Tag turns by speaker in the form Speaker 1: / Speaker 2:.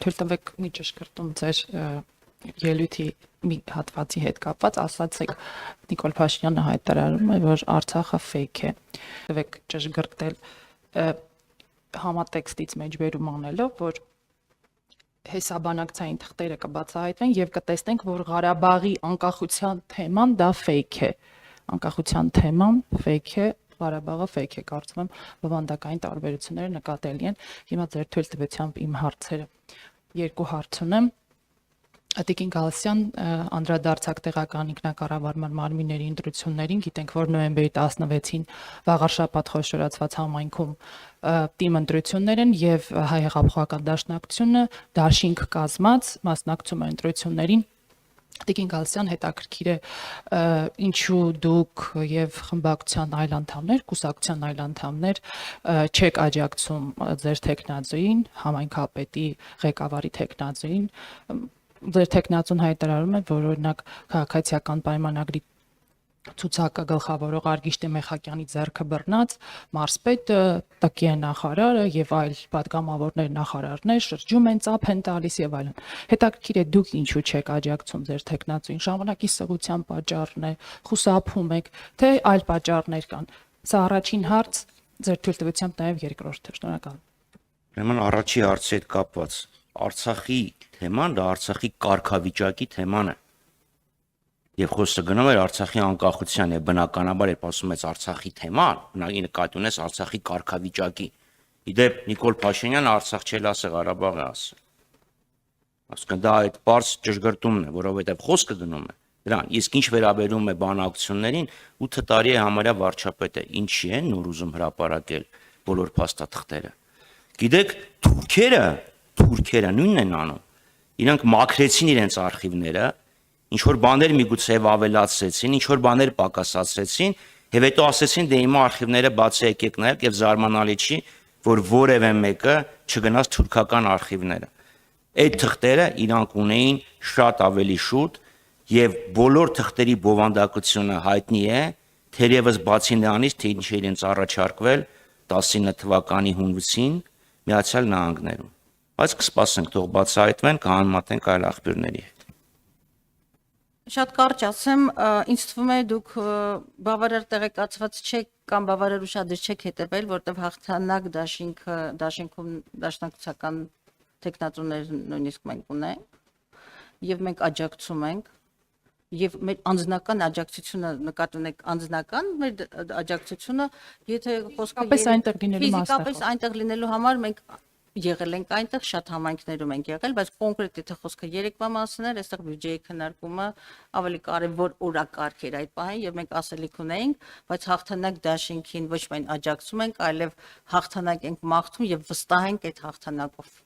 Speaker 1: թույլ տվեք մի ճշգրտում ձեր ելույթի մի հատվածի հետ կապված, ասացեք Նիկոլ Փաշինյանը հայտարարում է, որ Արցախը fake է։ Տվեք ճշգրտել համատեքստից մեջբերում անելով, որ հեսաբանակցային թղթերը կբացահայտվեն եւ կտեսնենք, որ Ղարաբաղի անկախության թեման դա fake է։ Անկախության թեման fake է, Ղարաբաղը fake է, կարծում եմ բովանդակային տարբերությունները նկատելի են։ Հիմա ձեր թույլ տվությամբ իմ հարցերը։ Երկու հարց ունեմ։ Տիկին Գալստյան անդրադարձակ տեղական ինքնակառավարման մարմինների ընտրություններին, գիտենք, որ նոյեմբերի 16-ին վաղարշաբաթ խոշորացված համայնքում տիմ ընտրություններ են եւ Հայ հեղափոխական դաշնակցությունը դաշինք կազմած մասնակցում է ընտրություններին։ Տիկին Գալստյան, հետաքրքիր է ինչու դուք եւ խմբակցության այլ անդամներ, կուսակցության այլ անդամներ չեք աջակցում ձեր տեխնազոին, համայնքապետի ղեկավարի տեխնազոին։ Ձեր տեխնազոն հայտարարում է, որ օրինակ քաղաքացիական պայմանագրի ցուցակը գլխավորող Արգիշտե Մեխակյանի ձեռքը բռնած մարզպետ ՏԿ նախարարը եւ այլ պատգամավորներ նախարարներ շրջում են, ծափ են տալիս եւ այլն։ Հետաքրքիր է դուք ինչու չեք աջակցում ձեր տեխնազոին, ժամանակի սղության պատճառն է, խուսափում եք, թե այլ պատճառներ կան։ Սա առաջին հարց, ձեր թույլ տվությամբ նաեւ երկրորդը։ Շնորհակալ։
Speaker 2: Ուրեմն առաջի հարցի հետ կապված Արցախի թեման դա Արցախի կարգավիճակի թեման է։ Եվ խոսքը գնում էր Արցախի անկախության եւ բնականաբար երբ ասում ես Արցախի թեման, բնակի նկատի ունես Արցախի կարգավիճակի։ Իդեպ Նիկոլ Փաշինյանը Արցախ չել ասել, Ղարաբաղ է ասել։ Ասում դա այդ բարձ ճշգրտումն է, որովհետեւ խոսքը գնում է դրան։ Իսկ ինչ վերաբերում է բանակցություններին, 8 տարի է համարյա վարչապետ է, ինչի են նոր ուզում հրապարակել բոլոր փաստաթղթերը։ Գիտեք, թուրքերը նույնն են անում։ Իրանք մաքրեցին իրենց արխիվները, ինչ որ բաներ միգուցե ավելացրեցին, ինչ որ բաներ պակասացրեցին, եւ հետո ասեցին դե հիմա արխիվները բացի եկեք նայեք եւ զարմանալի չի, որ որևէ մեկը չգնաց թուրքական արխիվները։ Այդ թղթերը իրանք ունեին շատ ավելի շուտ եւ բոլոր թղթերի բովանդակությունը հայտնի է, թերևս բացի նրանից, թե ինչ է իրենց առաջարկվել 19 թվականի հունվիսին Միացյալ Նահանգներում։ Բայց կսպասենք, թող բացահայտվեն, կհանմատենք այլ աղբյուրների հետ։
Speaker 3: Շատ կարճ ասեմ, ինձ թվում է դուք բավարար տեղեկացված չեք կամ բավարար ուշադիր չեք հետևել, որտեղ հաղթանակ դաշինքում դաշնակցական տեխնատուներ նույնիսկ մենք ունենք եւ մենք աջակցում ենք եւ մեր անձնական աջակցությունը նկատի ունեք անձնական մեր աջակցությունը, եթե խոսքը ֆիզիկապես այնտեղ լինելու համար մենք եղել ենք այնտեղ, շատ համայնքներում ենք եղել, բայց կոնկրետ եթե խոսքը երեկվա մասին էր, այստեղ բյուջեի քննարկումը ավելի կարևոր օրակարգ էր այդ պահին եւ մենք ասելիք ունեինք, բայց հաղթանակ դաշինքին ոչ միայն աջակցում ենք, այլև հաղթանակ ենք մաղթում եւ վստահ ենք այդ հաղթանակով։